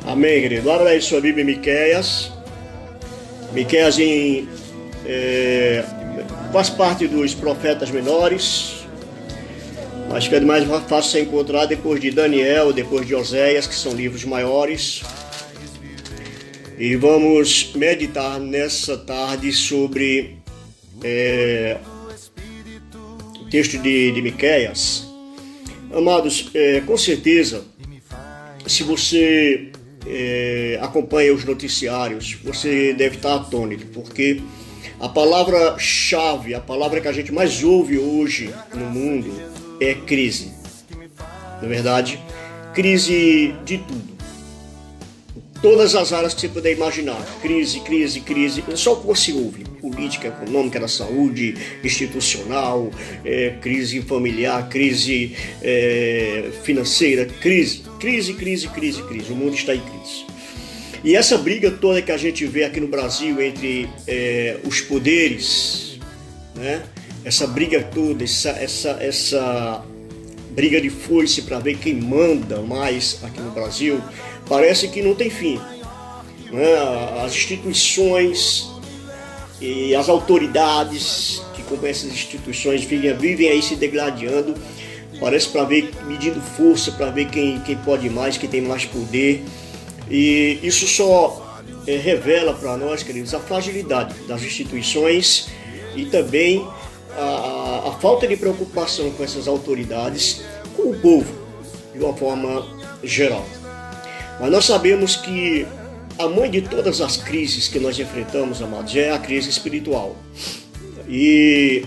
Amém, querido. Abra aí sua Bíblia em Miqueias. Miqueias faz parte dos profetas menores, mas que é mais fácil ser encontrar depois de Daniel, depois de Oséias, que são livros maiores. E vamos meditar nessa tarde sobre o texto de Miqueias. Amados, com certeza, se você acompanha os noticiários, você deve estar atônito, porque a palavra-chave, a palavra que a gente mais ouve hoje no mundo é crise. Na verdade, crise de tudo. Todas as áreas que você puder imaginar, crise, é só o que você ouve: política, econômica, da saúde, institucional, crise familiar, crise financeira, crise. O mundo está em crise. E essa briga toda que a gente vê aqui no Brasil entre os poderes, né? Essa briga toda, essa briga de foice para ver quem manda mais aqui no Brasil, parece que não tem fim, né? As instituições e as autoridades que compõem essas instituições vivem aí se degladiando, parece para ver, medindo força, para ver quem pode mais, quem tem mais poder. E isso só revela para nós, queridos, a fragilidade das instituições e também a falta de preocupação com essas autoridades, com o povo, de uma forma geral. Mas nós sabemos que a mãe de todas as crises que nós enfrentamos, amados, é a crise espiritual. E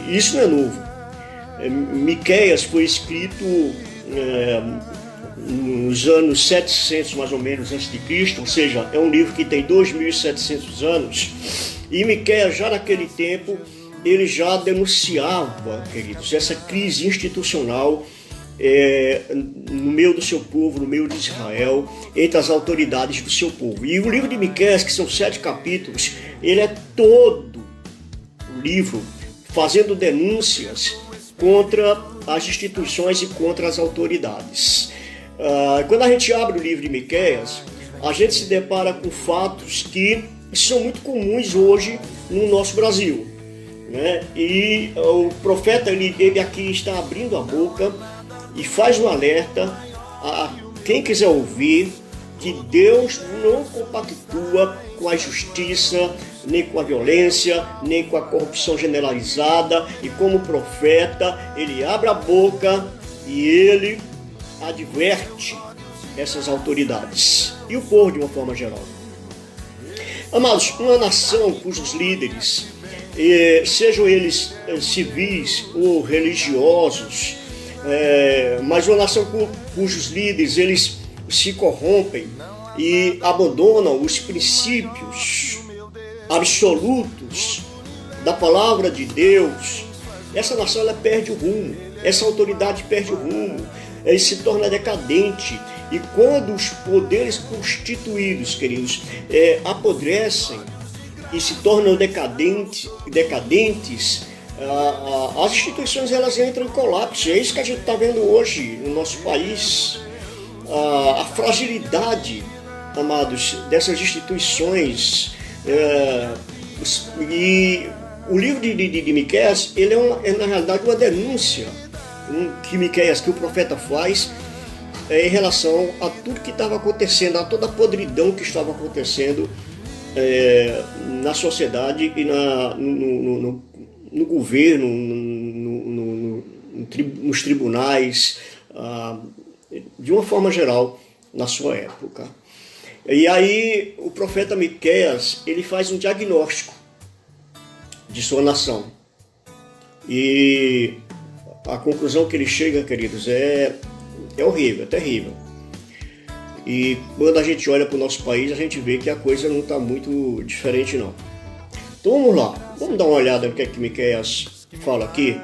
isso não é novo. Miqueias foi escrito nos anos 700, mais ou menos, antes de Cristo, ou seja, é um livro que tem 2.700 anos. E Miqueias, já naquele tempo, ele já denunciava, queridos, essa crise institucional no meio do seu povo, no meio de Israel, entre as autoridades do seu povo. E o livro de Miqueias, que são 7 capítulos, ele é todo o livro fazendo denúncias contra as instituições e contra as autoridades. Quando a gente abre o livro de Miqueias, a gente se depara com fatos que são muito comuns hoje no nosso Brasil, né? E o profeta ele aqui está abrindo a boca e faz um alerta a quem quiser ouvir que Deus não compactua com a injustiça, nem com a violência, nem com a corrupção generalizada. E como profeta, ele abre a boca e ele adverte essas autoridades e o povo de uma forma geral. Amados, uma nação cujos líderes, sejam eles civis ou religiosos, mas uma nação cujos líderes eles se corrompem e abandonam os princípios absolutos da palavra de Deus, essa nação ela perde o rumo, essa autoridade perde o rumo, ela se torna decadente. E quando os poderes constituídos, queridos, apodrecem e se tornam decadentes, as instituições elas entram em colapso. É isso que a gente está vendo hoje no nosso país. A fragilidade, amados, dessas instituições. E o livro de Miqueias, ele é na realidade uma denúncia que Miqueias, que o profeta faz em relação a tudo que estava acontecendo, a toda a podridão que estava acontecendo na sociedade e no governo, nos tribunais, de uma forma geral, na sua época. E aí o profeta Miqueias, ele faz um diagnóstico de sua nação. E a conclusão que ele chega, queridos, é horrível, é terrível. E quando a gente olha para o nosso país, a gente vê que a coisa não está muito diferente, não. Então vamos lá, vamos dar uma olhada no que é que Miqueias fala aqui.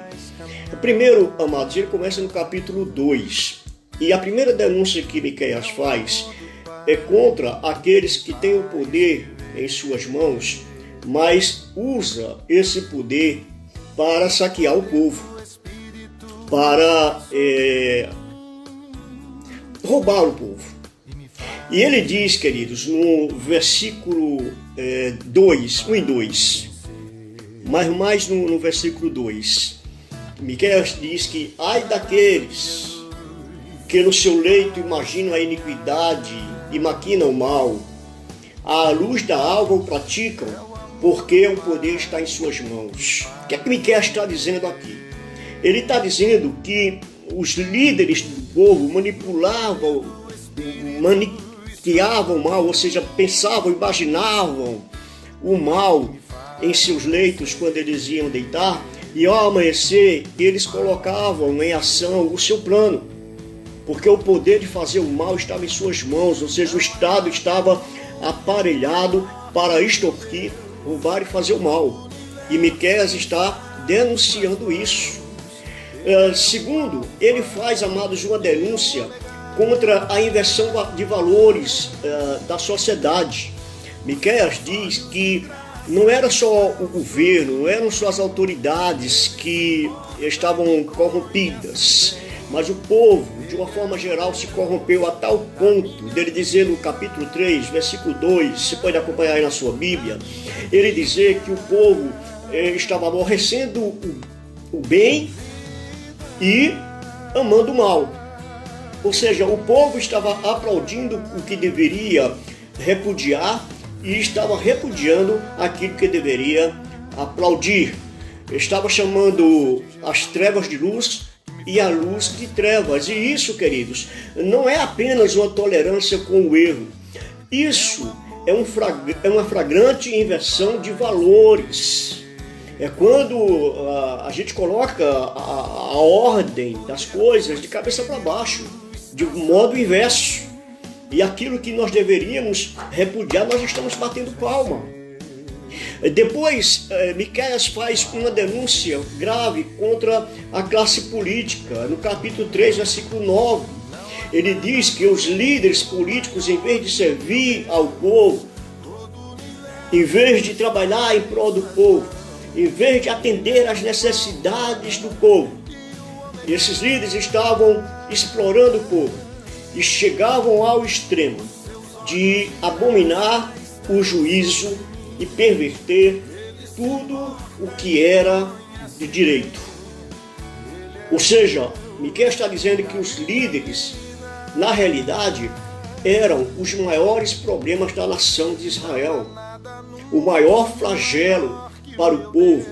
Primeiro, amados, ele começa no capítulo 2. E a primeira denúncia que Miqueias faz é contra aqueles que têm o poder em suas mãos, mas usa esse poder para saquear o povo, para roubar o povo. E ele diz, queridos, no versículo 2, 1 e 2, mas mais no versículo 2, Miqueias diz que ai daqueles que no seu leito imaginam a iniquidade e maquinam o mal, à luz da alva o praticam, porque o poder está em suas mãos. O que é que Miqueias está dizendo aqui? Ele está dizendo que os líderes do povo manipulavam o mal, ou seja, pensavam, imaginavam o mal em seus leitos quando eles iam deitar, e ao amanhecer eles colocavam em ação o seu plano, porque o poder de fazer o mal estava em suas mãos, ou seja, o Estado estava aparelhado para extorquir, roubar e fazer o mal. E Miqueias está denunciando isso. Segundo, ele faz, amados, uma denúncia contra a inversão de valores da sociedade. Miqueias diz que não era só o governo, não eram só as autoridades que estavam corrompidas, mas o povo, de uma forma geral, se corrompeu a tal ponto dele dizer no capítulo 3, versículo 2, você pode acompanhar aí na sua Bíblia, ele dizer que o povo estava aborrecendo o bem e amando o mal. Ou seja, o povo estava aplaudindo o que deveria repudiar e estava repudiando aquilo que deveria aplaudir. Estava chamando as trevas de luz e a luz de trevas. E isso, queridos, não é apenas uma tolerância com o erro. Isso é uma flagrante inversão de valores. É quando a gente coloca a ordem das coisas de cabeça para baixo, de modo inverso. E aquilo que nós deveríamos repudiar, nós estamos batendo palma. Depois, Miqueias faz uma denúncia grave contra a classe política. No capítulo 3, versículo 9, ele diz que os líderes políticos, em vez de servir ao povo, em vez de trabalhar em prol do povo, em vez de atender às necessidades do povo, esses líderes estavam explorando o povo e chegavam ao extremo de abominar o juízo e perverter tudo o que era de direito. Ou seja, Miqueias está dizendo que os líderes, na realidade, eram os maiores problemas da nação de Israel. O maior flagelo para o povo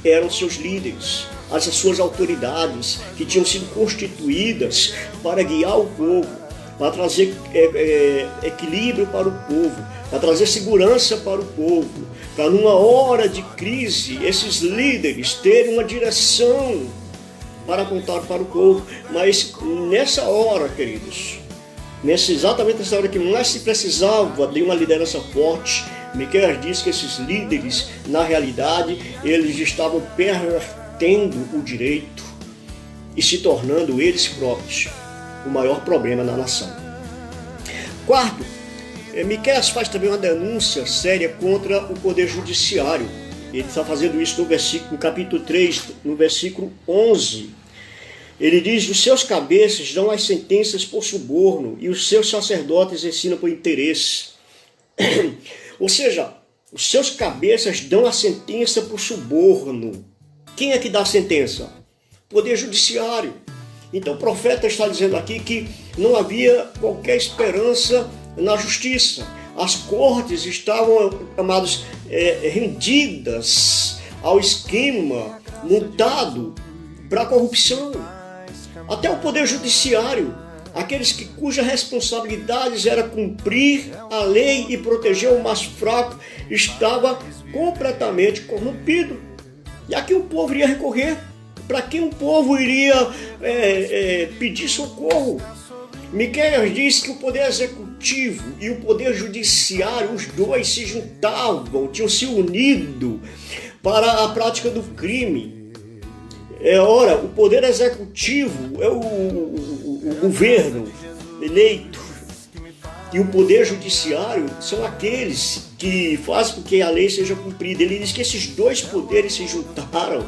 eram seus líderes, as suas autoridades que tinham sido constituídas para guiar o povo, para trazer equilíbrio para o povo, para trazer segurança para o povo, para numa hora de crise esses líderes terem uma direção para apontar para o povo. Mas nessa hora, queridos, exatamente nessa hora que mais se precisava de uma liderança forte, Miqueias diz que esses líderes, na realidade, eles estavam pervertendo o direito e se tornando eles próprios o maior problema na nação. Quarto, Miqueias faz também uma denúncia séria contra o poder judiciário. Ele está fazendo isso no capítulo 3, no versículo 11. Ele diz: os seus cabeças dão as sentenças por suborno e os seus sacerdotes ensinam por interesse. Ou seja, os seus cabeças dão a sentença por suborno. Quem é que dá a sentença? Poder judiciário. Então o profeta está dizendo aqui que não havia qualquer esperança na justiça. As cortes estavam, amados, rendidas ao esquema montado para a corrupção. Até o poder judiciário, aqueles cujas responsabilidades era cumprir a lei e proteger o mais fraco, estava completamente corrompido. E aqui o povo iria recorrer. Para quem o povo iria pedir socorro? Miqueias diz que o poder executivo e o poder judiciário, os dois se juntavam, tinham se unido para a prática do crime. Ora, o poder executivo é o governo eleito e o poder judiciário são aqueles que fazem com que a lei seja cumprida. Ele diz que esses dois poderes se juntaram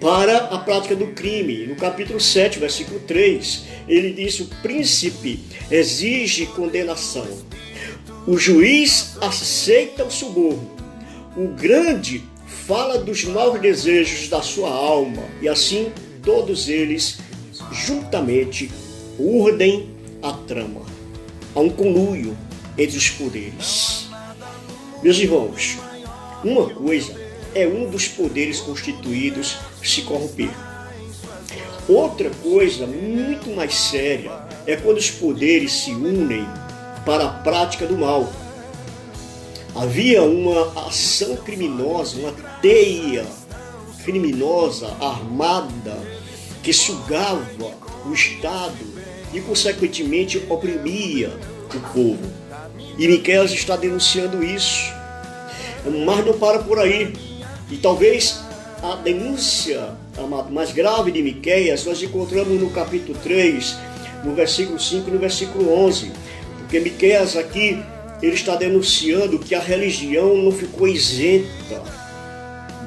para a prática do crime. No capítulo 7, versículo 3, ele diz: o príncipe exige condenação, o juiz aceita o suborno, o grande fala dos maus desejos da sua alma, e assim todos eles juntamente urdem a trama. Há um conluio entre os poderes. Meus irmãos, uma coisa é um dos poderes constituídos se corromper. Outra coisa muito mais séria é quando os poderes se unem para a prática do mal. Havia uma ação criminosa, uma teia criminosa armada que sugava o Estado e, consequentemente, oprimia o povo. E Miqueias está denunciando isso. Mas não para por aí. E talvez a denúncia mais grave de Miqueias nós encontramos no capítulo 3, no versículo 5 e no versículo 11. Porque Miqueias aqui, ele está denunciando que a religião não ficou isenta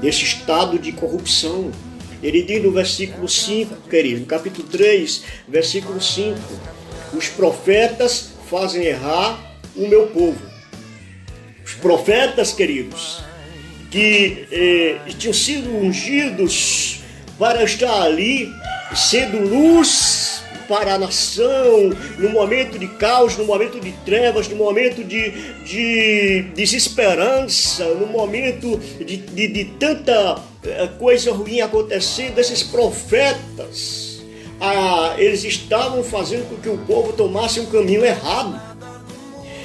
desse estado de corrupção. Ele diz no versículo 5, querido, no capítulo 3, versículo 5, os profetas fazem errar o meu povo. Os profetas, queridos, que tinham sido ungidos para estar ali, sendo luz para a nação, no momento de caos, no momento de trevas, no momento de desesperança, no momento de tanta coisa ruim acontecendo, esses profetas, eles estavam fazendo com que o povo tomasse um caminho errado.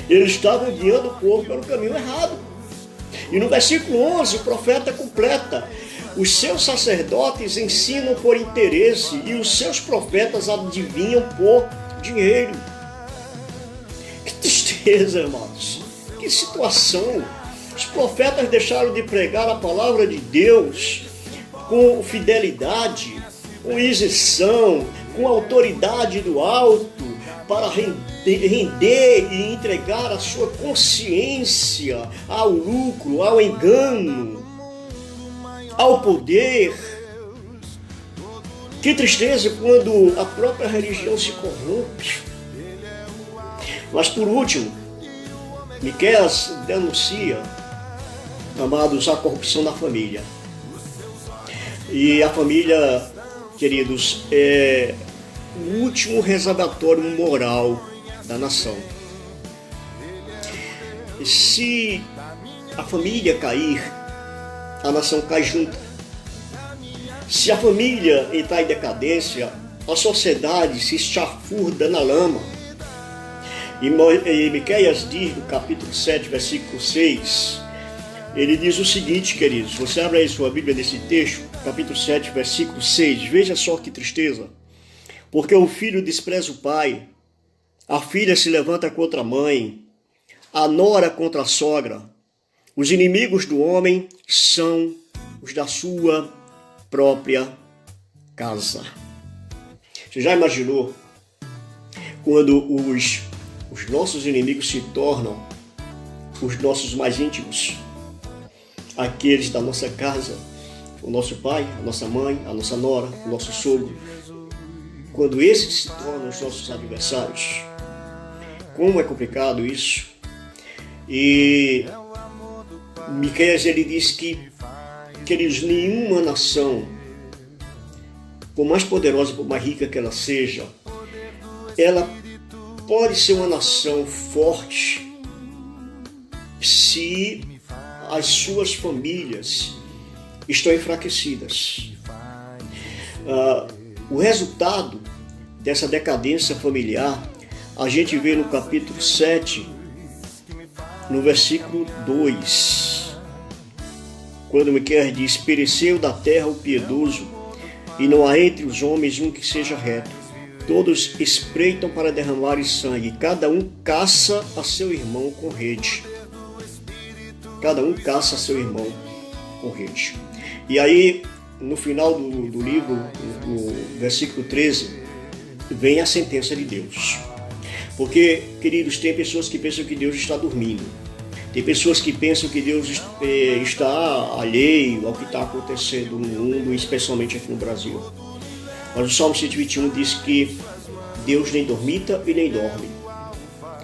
Eles estavam guiando o povo pelo caminho errado. E no versículo 11, o profeta completa: os seus sacerdotes ensinam por interesse e os seus profetas adivinham por dinheiro. Que tristeza, irmãos. Que situação. Os profetas deixaram de pregar a palavra de Deus com fidelidade, com isenção, com autoridade do alto, para render e entregar a sua consciência ao lucro, ao engano, ao poder. Que tristeza quando a própria religião se corrompe. Mas por último, Miqueias denuncia, amados, a corrupção da família. E a família, queridos, é o último reservatório moral da nação. Se a família cair, a nação cai junto. Se a família entrar em decadência, a sociedade se chafurda na lama. E Miqueias diz no capítulo 7, versículo 6, ele diz o seguinte, queridos, você abre aí sua Bíblia nesse texto, capítulo 7, versículo 6, veja só que tristeza. Porque o filho despreza o pai, a filha se levanta contra a mãe, a nora contra a sogra. Os inimigos do homem são os da sua própria casa. Você já imaginou quando os nossos inimigos se tornam os nossos mais íntimos? Aqueles da nossa casa, o nosso pai, a nossa mãe, a nossa nora, o nosso sogro. Quando esses se tornam os nossos adversários, como é complicado isso. E Miqueias, ele diz que, queridos, nenhuma nação, por mais poderosa, por mais rica que ela seja, ela pode ser uma nação forte se as suas famílias estão enfraquecidas. O resultado dessa decadência familiar, a gente vê no capítulo 7, no versículo 2, quando Miqueias diz: pereceu da terra o piedoso, e não há entre os homens um que seja reto. Todos espreitam para derramar sangue, cada um caça a seu irmão com rede. Cada um caça a seu irmão com rede. E aí, no final do livro, no versículo 13, vem a sentença de Deus. Porque, queridos, tem pessoas que pensam que Deus está dormindo. Tem pessoas que pensam que Deus está alheio ao que está acontecendo no mundo, especialmente aqui no Brasil. Mas o Salmo 121 diz que Deus nem dormita e nem dorme.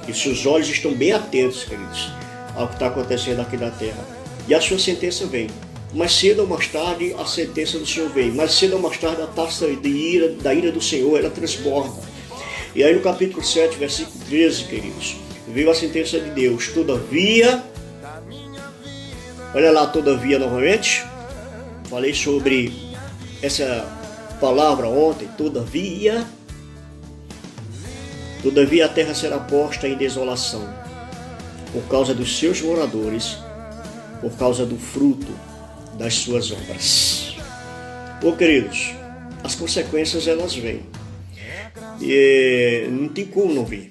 E seus olhos estão bem atentos, queridos, ao que está acontecendo aqui na terra. E a sua sentença vem. Mais cedo ou mais tarde, a sentença do Senhor vem. Mais cedo ou mais tarde, a taça da ira do Senhor, ela transborda. E aí no capítulo 7, versículo 13, queridos, veio a sentença de Deus. Todavia, olha lá, todavia novamente. Falei sobre essa palavra ontem, todavia a terra será posta em desolação, por causa dos seus moradores, por causa do fruto das suas obras. Queridos, as consequências elas vêm. E não tem como não vir.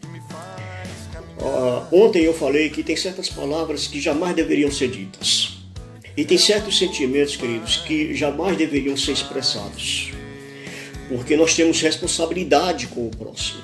Ontem eu falei que tem certas palavras que jamais deveriam ser ditas. E tem certos sentimentos, queridos, que jamais deveriam ser expressados. Porque nós temos responsabilidade com o próximo.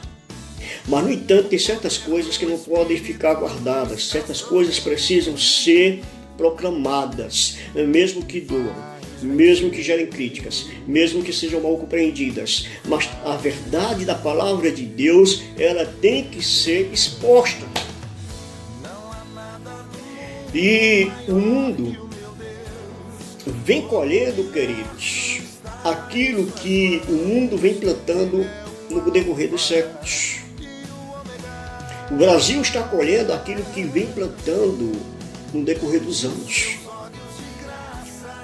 Mas, no entanto, tem certas coisas que não podem ficar guardadas. Certas coisas precisam ser proclamadas, mesmo que doam, mesmo que gerem críticas, mesmo que sejam mal compreendidas. Mas a verdade da palavra de Deus, ela tem que ser exposta. E o mundo vem colhendo, queridos, aquilo que o mundo vem plantando no decorrer dos séculos. O Brasil está colhendo aquilo que vem plantando no decorrer dos anos.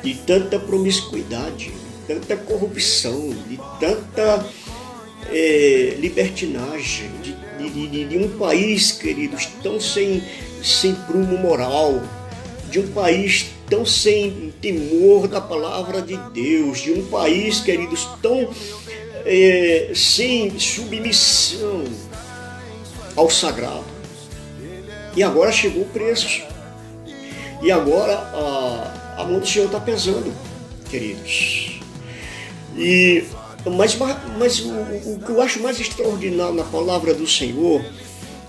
De tanta promiscuidade, de tanta corrupção, de tanta libertinagem, de um país, queridos, tão sem prumo moral, de um país tão sem temor da palavra de Deus, de um país, queridos, tão sem submissão ao sagrado. E agora chegou o preço. E agora a mão do Senhor está pesando, queridos. Mas o que eu acho mais extraordinário na palavra do Senhor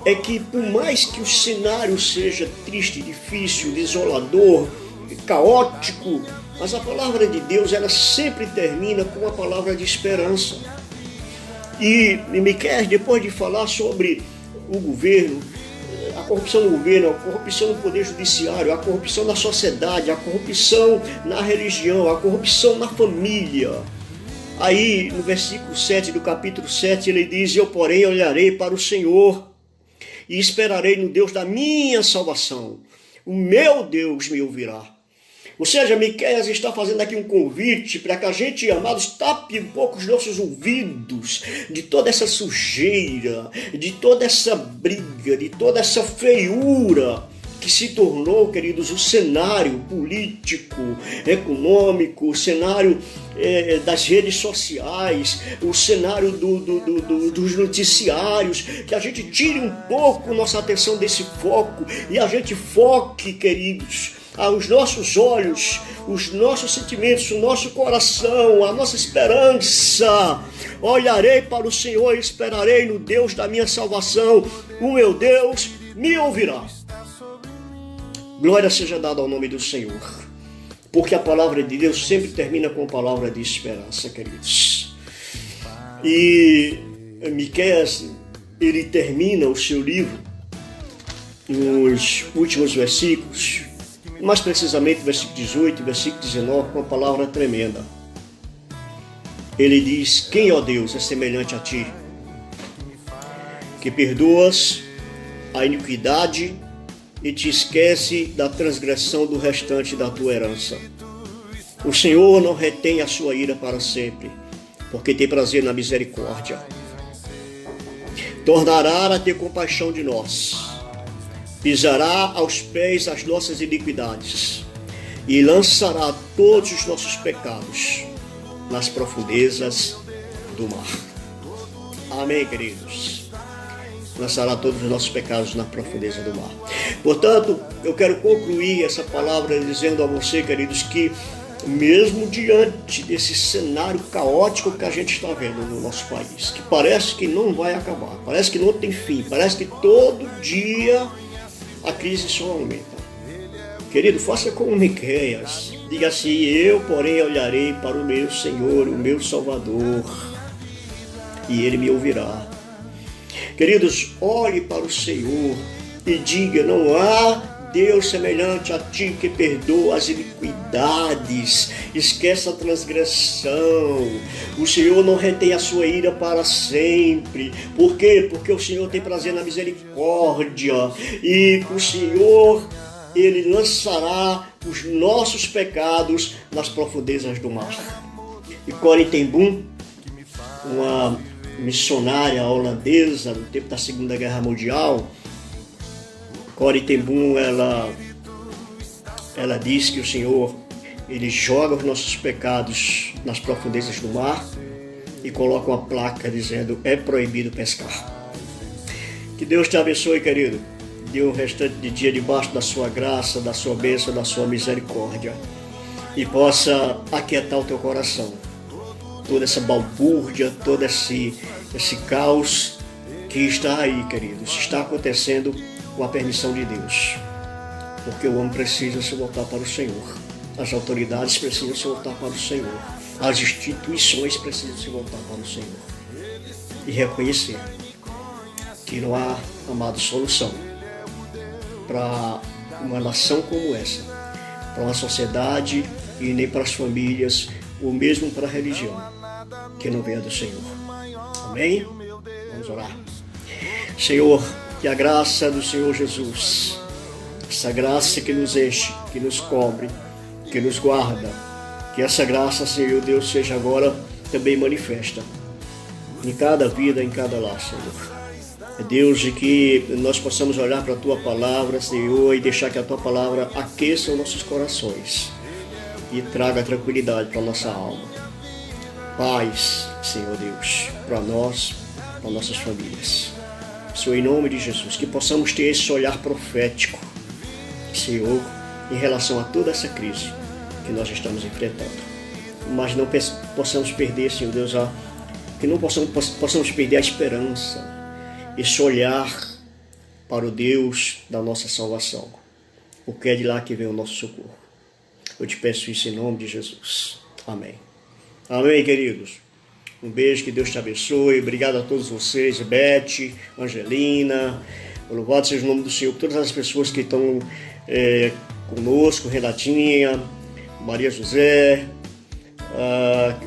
é que, por mais que o cenário seja triste, difícil, desolador, caótico, mas a palavra de Deus, ela sempre termina com uma palavra de esperança. E Miqueias, depois de falar sobre o governo, a corrupção no governo, a corrupção no poder judiciário, a corrupção na sociedade, a corrupção na religião, a corrupção na família. Aí, no versículo 7 do capítulo 7, ele diz: eu, porém, olharei para o Senhor e esperarei no Deus da minha salvação. O meu Deus me ouvirá. Ou seja, Miqueias está fazendo aqui um convite para que a gente, amados, tape um pouco os nossos ouvidos de toda essa sujeira, de toda essa briga, de toda essa feiura que se tornou, queridos, o cenário político, econômico, o cenário das redes sociais, o cenário dos noticiários, que a gente tire um pouco nossa atenção desse foco e a gente foque, queridos, aos nossos olhos, os nossos sentimentos, o nosso coração, a nossa esperança. Olharei para o Senhor e esperarei no Deus da minha salvação. O meu Deus me ouvirá. Glória seja dada ao nome do Senhor, porque a palavra de Deus sempre termina com a palavra de esperança, queridos. E Miqueias, ele termina o seu livro nos últimos versículos, mais precisamente versículo 18 e versículo 19, com uma palavra tremenda. Ele diz: quem, ó Deus, é semelhante a ti, que perdoas a iniquidade e te esquece da transgressão do restante da tua herança. O Senhor não retém a sua ira para sempre, porque tem prazer na misericórdia. Tornará a ter compaixão de nós, pisará aos pés as nossas iniquidades e lançará todos os nossos pecados nas profundezas do mar. Amém, queridos? Lançará todos os nossos pecados na profundeza do mar. Portanto, eu quero concluir essa palavra dizendo a você, queridos, que mesmo diante desse cenário caótico que a gente está vendo no nosso país, que parece que não vai acabar, parece que não tem fim, parece que todo dia a crise só aumenta. Querido, faça como Miqueias. Diga assim: eu, porém, olharei para o meu Senhor, o meu Salvador, e Ele me ouvirá. Queridos, olhe para o Senhor e diga: não há Deus semelhante a ti que perdoa as iniquidades, esquece a transgressão. O Senhor não retém a sua ira para sempre. Por quê? Porque o Senhor tem prazer na misericórdia, e o Senhor, Ele lançará os nossos pecados nas profundezas do mar. E Corrie ten Boom, uma missionária holandesa no tempo da Segunda Guerra Mundial, Corrie ten Boom, ela diz que o Senhor, Ele joga os nossos pecados nas profundezas do mar e coloca uma placa dizendo: é proibido pescar. Que Deus te abençoe, querido. Dê um restante de dia debaixo da sua graça, da sua bênção, da sua misericórdia, e possa aquietar o teu coração. Toda essa balbúrdia, todo esse caos que está aí, queridos, está acontecendo com a permissão de Deus, porque o homem precisa se voltar para o Senhor, as autoridades precisam se voltar para o Senhor, as instituições precisam se voltar para o Senhor e reconhecer que não há, amado, solução para uma nação como essa, para uma sociedade e nem para as famílias, ou mesmo para a religião, que não venha do Senhor. Amém? Vamos orar. Senhor, que a graça do Senhor Jesus, essa graça que nos enche, que nos cobre, que nos guarda, que essa graça, Senhor Deus, seja agora também manifesta em cada vida, em cada lar, Senhor. Deus, e que nós possamos olhar para a Tua Palavra, Senhor, e deixar que a Tua Palavra aqueça os nossos corações e traga tranquilidade para a nossa alma. Paz, Senhor Deus, para nós, para nossas famílias. Senhor, em nome de Jesus, que possamos ter esse olhar profético, Senhor, em relação a toda essa crise que nós estamos enfrentando. Mas não possamos perder, Senhor Deus, que não possamos perder a esperança, esse olhar para o Deus da nossa salvação, porque é de lá que vem o nosso socorro. Eu te peço isso em nome de Jesus. Amém. Amém, queridos. Um beijo, que Deus te abençoe. Obrigado a todos vocês, Beth, Angelina. Louvado seja o nome do Senhor. Todas as pessoas que estão conosco, Renatinha, Maria José.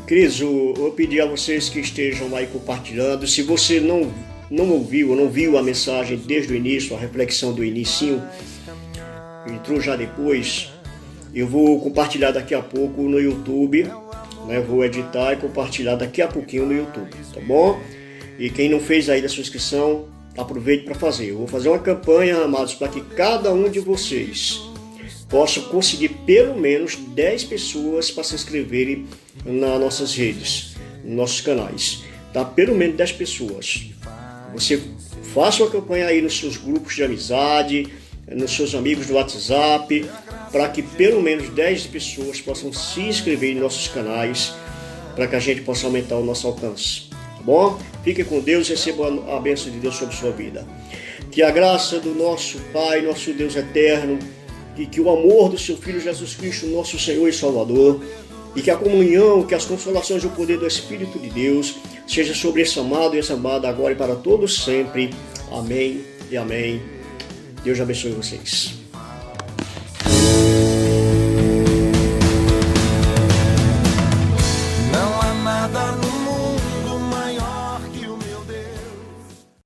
Queridos, eu pedi a vocês que estejam aí compartilhando. Se você não ouviu ou não viu a mensagem desde o início, a reflexão do inicinho, entrou já depois, eu vou compartilhar daqui a pouco no YouTube, né? Vou editar e compartilhar daqui a pouquinho no YouTube, tá bom? E quem não fez ainda a sua inscrição, aproveite para fazer. Eu vou fazer uma campanha, amados, para que cada um de vocês possa conseguir pelo menos 10 pessoas para se inscreverem nas nossas redes, nos nossos canais, tá? Pelo menos 10 pessoas. Você faça uma campanha aí nos seus grupos de amizade, nos seus amigos do WhatsApp, para que pelo menos 10 pessoas possam se inscrever em nossos canais, para que a gente possa aumentar o nosso alcance. Tá bom? Fique com Deus e receba a bênção de Deus sobre sua vida. Que a graça do nosso Pai, nosso Deus eterno, e que o amor do seu Filho Jesus Cristo, nosso Senhor e Salvador, e que a comunhão, que as consolações e o poder do Espírito de Deus seja sobre esse amado e essa amada agora e para todos sempre. Amém e amém. Deus abençoe vocês.